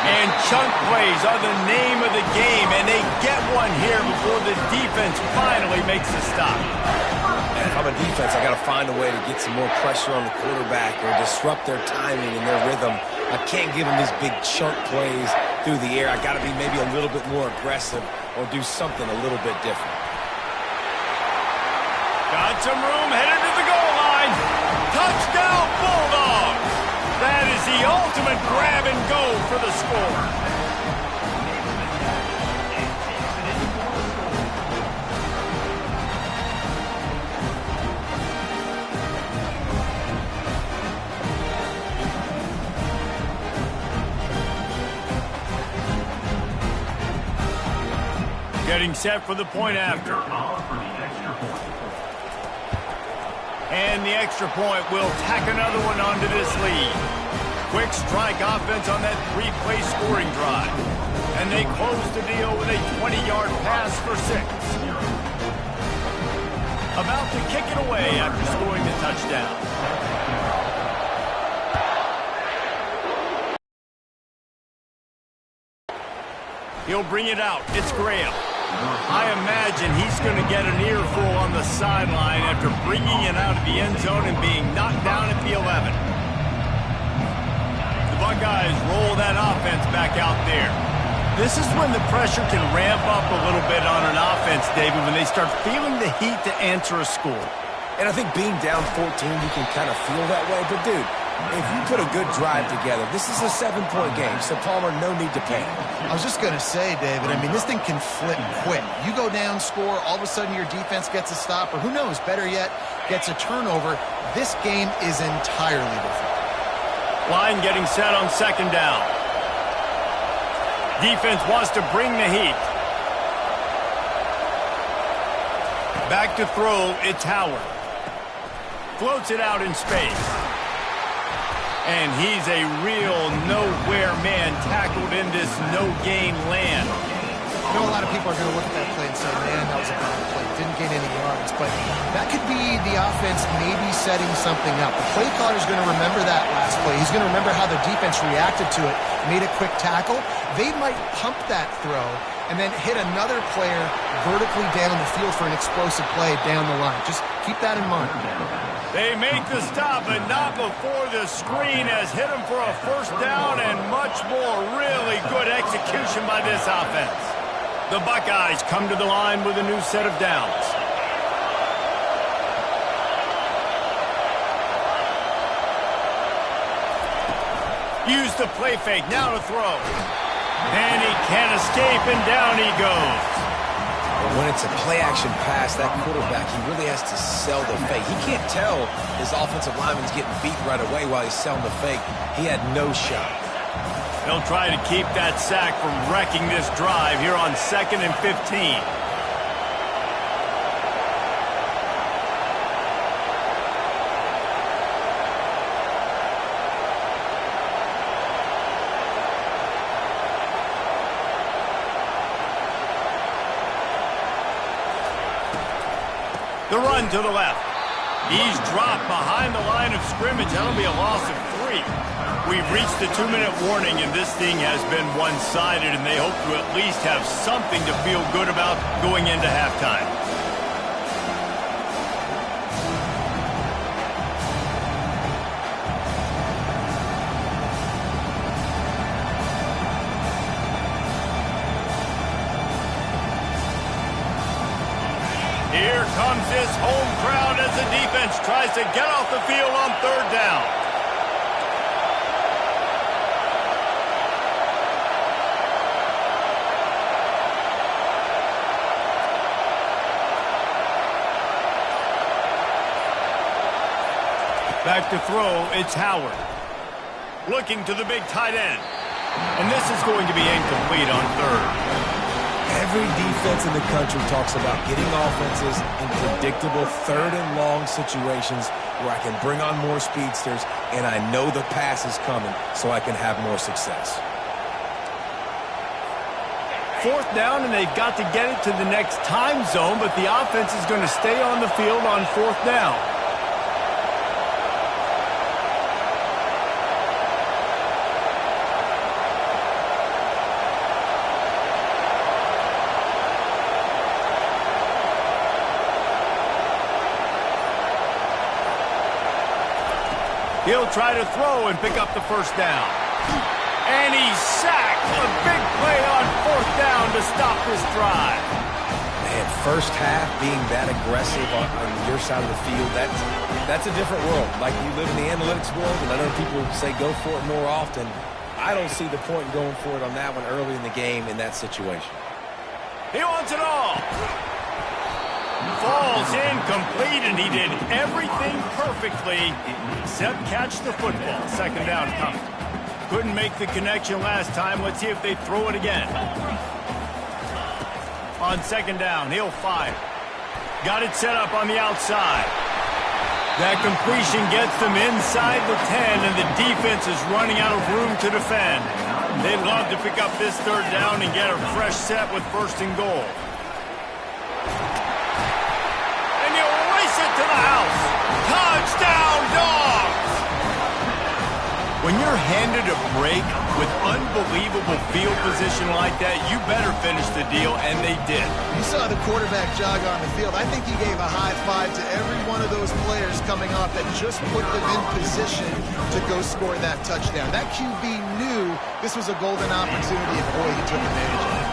And chunk plays are the name of the game, and they get one here before the defense finally makes a stop. And if I'm a defense, I got to find a way to get some more pressure on the quarterback or disrupt their timing and their rhythm. I can't give them these big chunk plays through the air. I got to be maybe a little bit more aggressive or do something a little bit different. Got some room, headed to the goal line. Touchdown, Bulldogs! That is the ultimate grab and go for the score. Getting set for the point after. And the extra point will tack another one onto this lead. Quick strike offense on that three-play scoring drive. And they close the deal with a 20-yard pass for 6. About to kick it away after scoring the touchdown. He'll bring it out. It's Graham. I imagine he's going to get an earful on the sideline after bringing it out of the end zone and being knocked down at the 11. The Buckeyes roll that offense back out there. This is when the pressure can ramp up a little bit on an offense, David, when they start feeling the heat to answer a score. And I think being down 14, you can kind of feel that way. But, dude, if you put a good drive together, this is a 7-point game, so Palmer, no need to panic. I was just going to say, David, I mean, this thing can flip quick. You go down, score, all of a sudden your defense gets a stop, or who knows, better yet, gets a turnover. This game is entirely different. Line getting set on second down. Defense wants to bring the heat. Back to throw, it's Howard. Floats it out in space. And he's a real nowhere man tackled in this no-gain land. I know a lot of people are going to look at that play and say, man, that was a bad play. Didn't gain any yards. But that could be the offense maybe setting something up. The play caller's going to remember that last play. He's going to remember how the defense reacted to it, made a quick tackle. They might pump that throw and then hit another player vertically down the field for an explosive play down the line. Just keep that in mind. They make the stop, but not before the screen has hit them for a first down and much more. Really good execution by this offense. The Buckeyes come to the line with a new set of downs. Use the play fake, now to throw. And he can't escape, and down he goes. When it's a play-action pass, that quarterback, he really has to sell the fake. He can't tell his offensive lineman's getting beat right away while he's selling the fake. He had no shot. They'll try to keep that sack from wrecking this drive here on 2nd and 15. The run to the left. He's dropped behind the line of scrimmage. That'll be a loss of 3. We've reached the 2-minute warning, and this thing has been one-sided, and they hope to at least have something to feel good about going into halftime. Here comes this home crowd as the defense tries to get off the field on 3rd down. Back to throw, it's Howard. Looking to the big tight end. And this is going to be incomplete on 3rd. Every defense in the country talks about getting offenses in predictable third and long situations where I can bring on more speedsters and I know the pass is coming so I can have more success. Fourth down, and they've got to get it to the next time zone, but the offense is going to stay on the field on fourth down. He'll try to throw and pick up the first down. And he's sacked. A big play on fourth down to stop this drive. Man, first half being that aggressive on your side of the field, that's a different world. Like you live in the analytics world, and I know people say go for it more often. I don't see the point in going for it on that one early in the game in that situation. He wants it all. Falls incomplete, and he did everything perfectly except catch the football. Second down coming. Couldn't make the connection last time. Let's see if they throw it again. On second down, he'll fire. Got it set up on the outside. That completion gets them inside the 10, and the defense is running out of room to defend. They'd love to pick up this third down and get a fresh set with first and goal. To the house. Touchdown, Dogs! When you're handed a break with unbelievable field position like that, you better finish the deal, and they did. You saw the quarterback jog on the field. I think he gave a high five to every one of those players coming off that just put them in position to go score that touchdown. That QB knew this was a golden opportunity, and boy, he took advantage of it.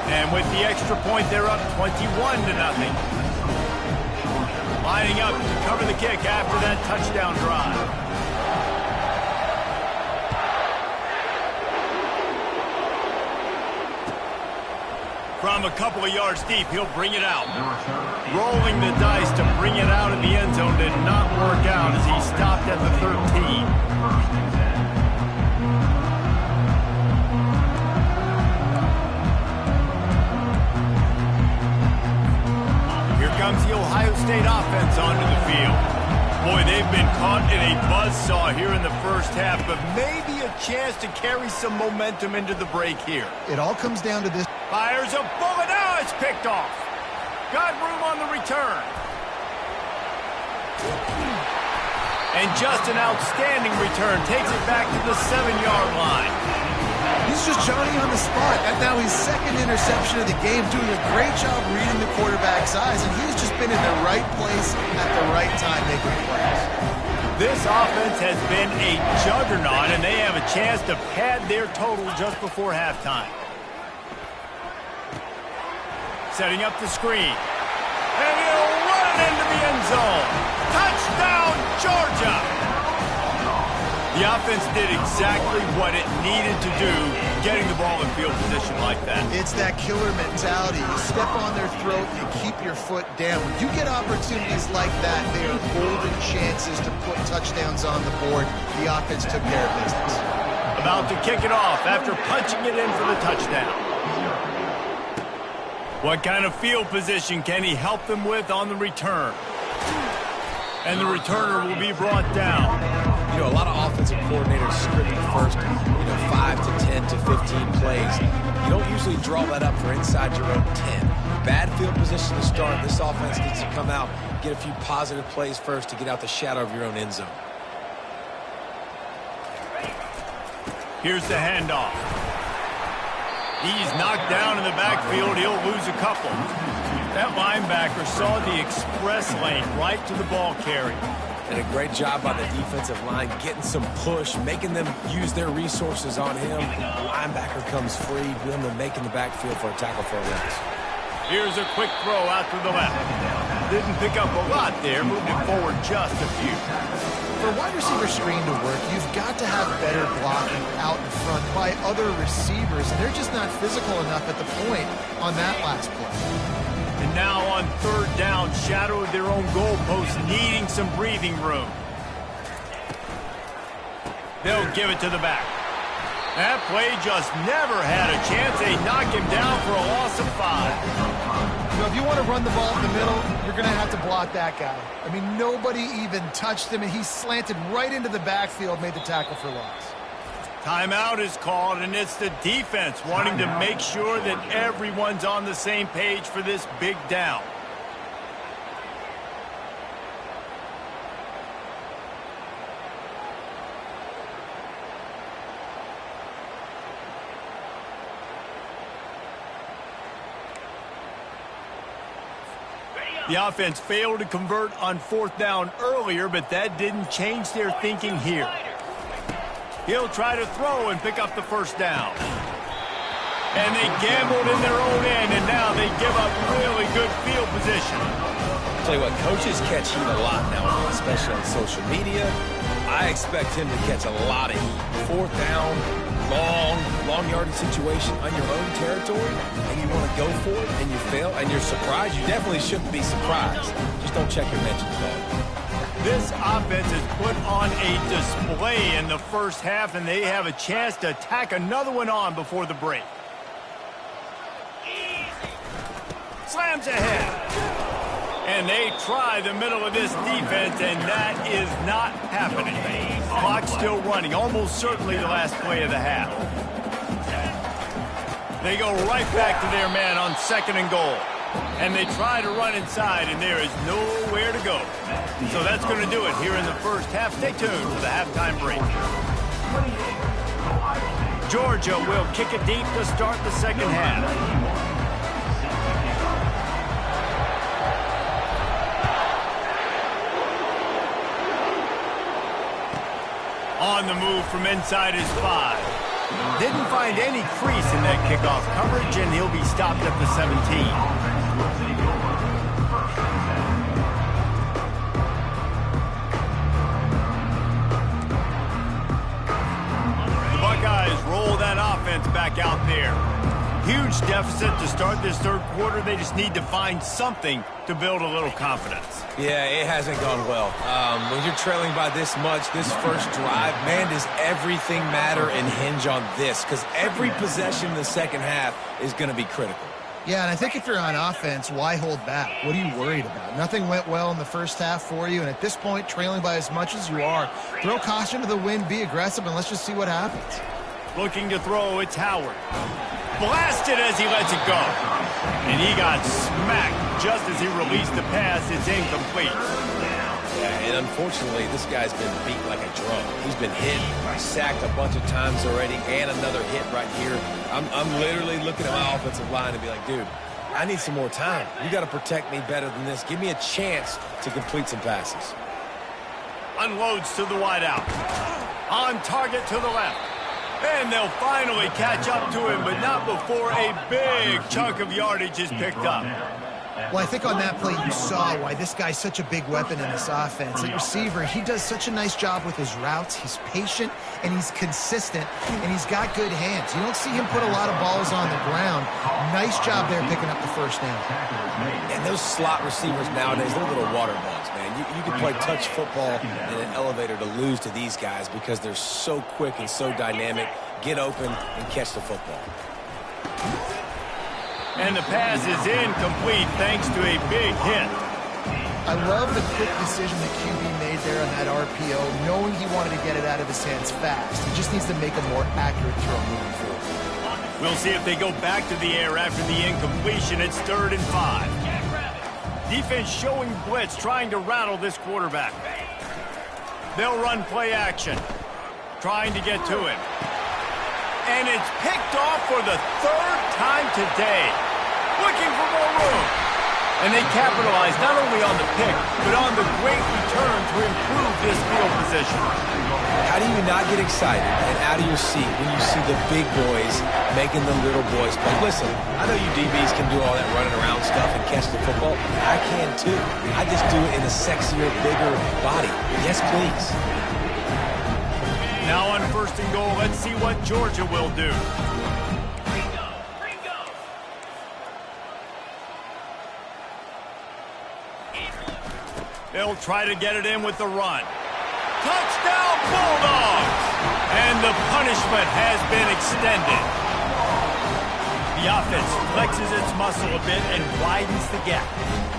And with the extra point, they're up 21-0. Lining up to cover the kick after that touchdown drive. From a couple of yards deep, he'll bring it out. Rolling the dice to bring it out of the end zone did not work out as he stopped at the 13. Comes the Ohio State offense onto the field. Boy, they've been caught in a buzzsaw here in the first half, but maybe a chance to carry some momentum into the break here. It all comes down to this. Fires a bullet. Now it's picked off. Got room on the return. And just an outstanding return. Takes it back to the 7-yard line. He's just Johnny on the spot. And now his second interception of the game, doing a great job reading the quarterback's eyes, and he's just been in the right place at the right time making plays. This offense has been a juggernaut, and they have a chance to pad their total just before halftime. Setting up the screen. And he'll run it into the end zone. Touchdown, Georgia! The offense did exactly what it needed to do, getting the ball in field position like that. It's that killer mentality. You step on their throat, you keep your foot down. When you get opportunities like that, they are golden chances to put touchdowns on the board. The offense took care of business. About to kick it off after punching it in for the touchdown. What kind of field position can he help them with on the return? And the returner will be brought down. You know, a lot of offensive coordinators script the first, 5 to 10 to 15 plays. You don't usually draw that up for inside your own 10. Bad field position to start. This offense needs to come out, get a few positive plays first to get out the shadow of your own end zone. Here's the handoff. He's knocked down in the backfield. He'll lose a couple. That linebacker saw the express lane right to the ball carrier. And a great job by the defensive line, getting some push, making them use their resources on him. The linebacker comes free, with him making the backfield for a tackle for a loss. Here's a quick throw out to the left. Didn't pick up a lot there, moved it forward just a few. For a wide receiver screen to work, you've got to have better blocking out in front by other receivers, and they're just not physical enough at the point on that last play. And now on third down, shadow of their own goalpost, needing some breathing room. They'll give it to the back. That play just never had a chance. They knock him down for a loss of 5. You know, if you want to run the ball up the middle, you're going to have to block that guy. I mean, nobody even touched him, and he slanted right into the backfield, made the tackle for loss. Timeout is called, and it's the defense wanting to make sure that everyone's on the same page for this big down. The offense failed to convert on 4th down earlier, but that didn't change their thinking here. He'll try to throw and pick up the 1st down. And they gambled in their own end, and now they give up really good field position. I'll tell you what, coaches catch heat a lot now, especially on social media. I expect him to catch a lot of heat. 4th down, long yardage situation on your own territory, and you want to go for it, and you fail, and you're surprised. You definitely shouldn't be surprised. Just don't check your mentions, dog. This offense has put on a display in the first half, and they have a chance to tack another one on before the break. Slams ahead. And they try the middle of this defense, and that is not happening. Clock still running, almost certainly the last play of the half. They go right back to their man on 2nd and goal. And they try to run inside, and there is nowhere to go. So that's going to do it here in the first half. Stay tuned for the halftime break. Georgia will kick it deep to start the second half. On the move from inside his 5. Didn't find any crease in that kickoff coverage, and he'll be stopped at the 17. The Buckeyes roll that offense back out there. Huge deficit to start this 3rd quarter. They just need to find something to build a little confidence. Yeah, it hasn't gone well. When you're trailing by this much, this first drive, man, does everything matter and hinge on this? Because every possession in the second half is going to be critical. Yeah, and I think if you're on offense, why hold back? What are you worried about? Nothing went well in the first half for you, and at this point, trailing by as much as you are, throw caution to the wind, be aggressive, and let's just see what happens. Looking to throw, it's Howard. Blasted as he lets it go. And he got smacked just as he released the pass. It's incomplete. Yeah, and unfortunately, this guy's been beat like a drum. He's been hit, sacked a bunch of times already, and another hit right here. I'm literally looking at my offensive line and be like, dude, I need some more time. You got to protect me better than this. Give me a chance to complete some passes. Unloads to the wideout. On target to the left. And they'll finally catch up to him, but not before a big chunk of yardage is picked up. Well, I think on that play you saw why this guy's such a big weapon in this offense. At receiver, he does such a nice job with his routes. He's patient, and he's consistent, and he's got good hands. You don't see him put a lot of balls on the ground. Nice job there picking up the 1st down. And those slot receivers nowadays, they're little water bugs, man. You can play touch football in an elevator to lose to these guys because they're so quick and so dynamic. Get open and catch the football. And the pass is incomplete thanks to a big hit. I love the quick decision the QB made there on that RPO, knowing he wanted to get it out of his hands fast. He just needs to make a more accurate throw moving forward. We'll see if they go back to the air after the incompletion. It's 3rd and 5. Defense showing blitz, trying to rattle this quarterback. They'll run play action, trying to get to him. And it's picked off for the 3rd time today. Looking for more room. And they capitalize not only on the pick, but on the great return to improve this field position. How do you not get excited and out of your seat when you see the big boys making the little boys play? Listen, I know you DBs can do all that running around stuff and catch the football. I can too. I just do it in a sexier, bigger body. Yes, please. Now on 1st and goal, let's see what Georgia will do. They'll try to get it in with the run. Touchdown Bulldogs! And the punishment has been extended. The offense flexes its muscle a bit and widens the gap.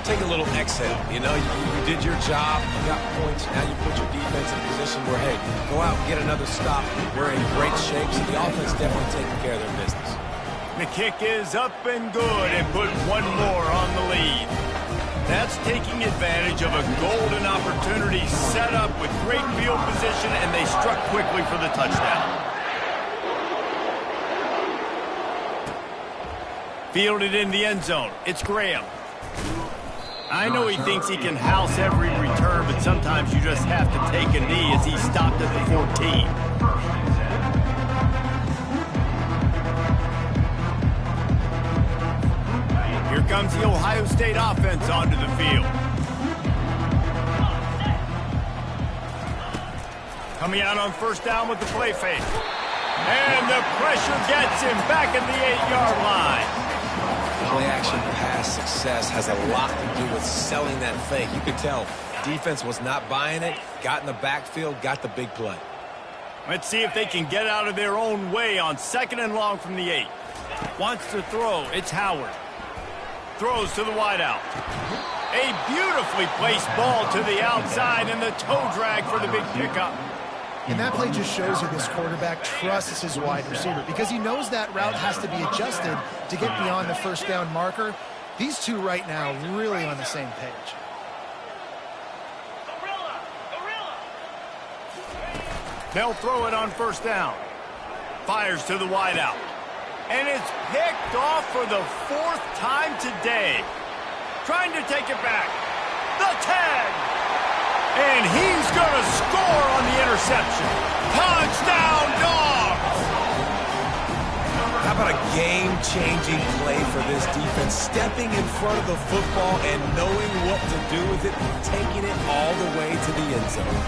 Take a little exhale. You know, you did your job, you got points, now you put your defense in a position where, hey, go out and get another stop. We're in great shape, so the offense definitely taking care of their business. The kick is up and good and put one more on the lead. That's taking advantage of a golden opportunity set up with great field position, and they struck quickly for the touchdown. Fielded in the end zone. It's Graham. I know he thinks he can house every return, but sometimes you just have to take a knee as he stopped at the 14. Here comes the Ohio State offense onto the field. Coming out on first down with the play fake. And the pressure gets him back at the 8-yard line. Play-action pass success has a lot to do with selling that fake. You could tell defense was not buying it, got in the backfield, got the big play. Let's see if they can get out of their own way on 2nd and long from the 8. Wants to throw. It's Howard. Throws to the wideout. A beautifully placed ball to the outside and the toe drag for the big pickup. And that play just shows you this quarterback trusts his wide receiver because he knows that route has to be adjusted to get beyond the first down marker. These two right now really on the same page. They'll throw it on first down. Fires to the wideout. And it's picked off for the 4th time today. Trying to take it back. The tag. And he's going to score on the interception. Touchdown, Dogs! How about a game-changing play for this defense? Stepping in front of the football and knowing what to do with it, taking it all the way to the end zone.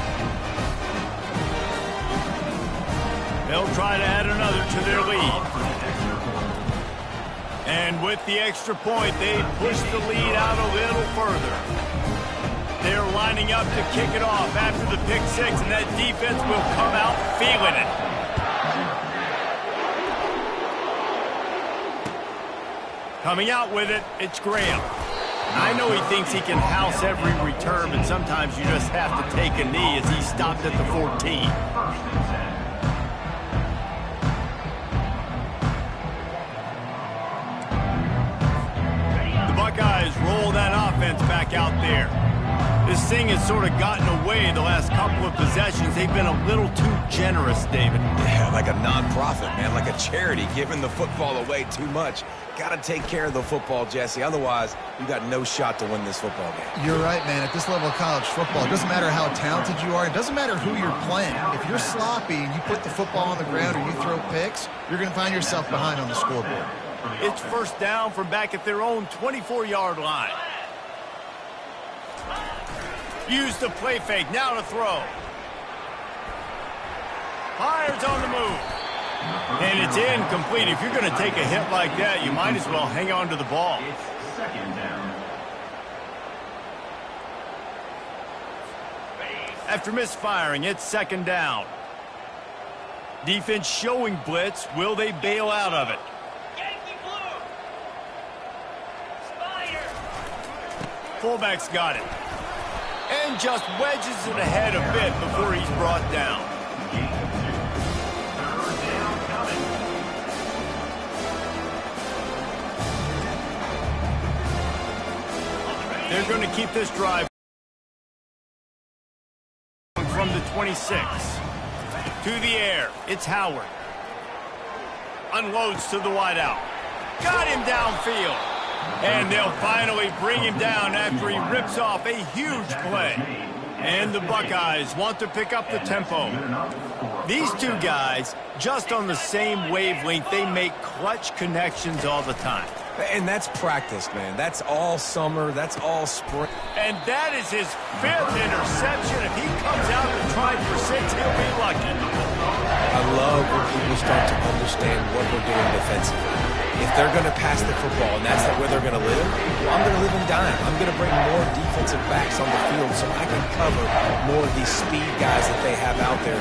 They'll try to add another to their lead. And with the extra point, they push the lead out a little further. They're lining up to kick it off after the pick 6, and that defense will come out feeling it. Coming out with it, it's Graham. I know he thinks he can house every return, but sometimes you just have to take a knee as he stopped at the 14. The Buckeyes roll that offense back out there. This thing has sort of gotten away the last couple of possessions. They've been a little too generous, David. Yeah, like a nonprofit, man, like a charity, giving the football away too much. Got to take care of the football, Jesse. Otherwise, you got no shot to win this football game. You're right, man. At this level of college football, it doesn't matter how talented you are. It doesn't matter who you're playing. If you're sloppy and you put the football on the ground or you throw picks, you're going to find yourself behind on the scoreboard. It's first down from back at their own 24-yard line. Use the play fake, now to throw. Fires on the move. And it's incomplete. If you're going to take a hit like that, you might as well hang on to the ball. It's 2nd down. After misfiring, it's 2nd down. Defense showing blitz. Will they bail out of it? Fullback's got it. And just wedges it ahead a bit before he's brought down. They're going to keep this drive from the 26. To the air, it's Howard. Unloads to the wideout. Got him downfield. And they'll finally bring him down after he rips off a huge play. And the Buckeyes want to pick up the tempo. These two guys, just on the same wavelength, they make clutch connections all the time. And that's practice, man. That's all summer. That's all spring. And that is his 5th interception. If he comes out and tries for 6, he'll be lucky. I love when people start to understand what we're doing defensively. if they're going to pass the football and that's where they're going to live, well, I'm going to live in dime. I'm going to bring more defensive backs on the field so I can cover more of these speed guys that they have out there.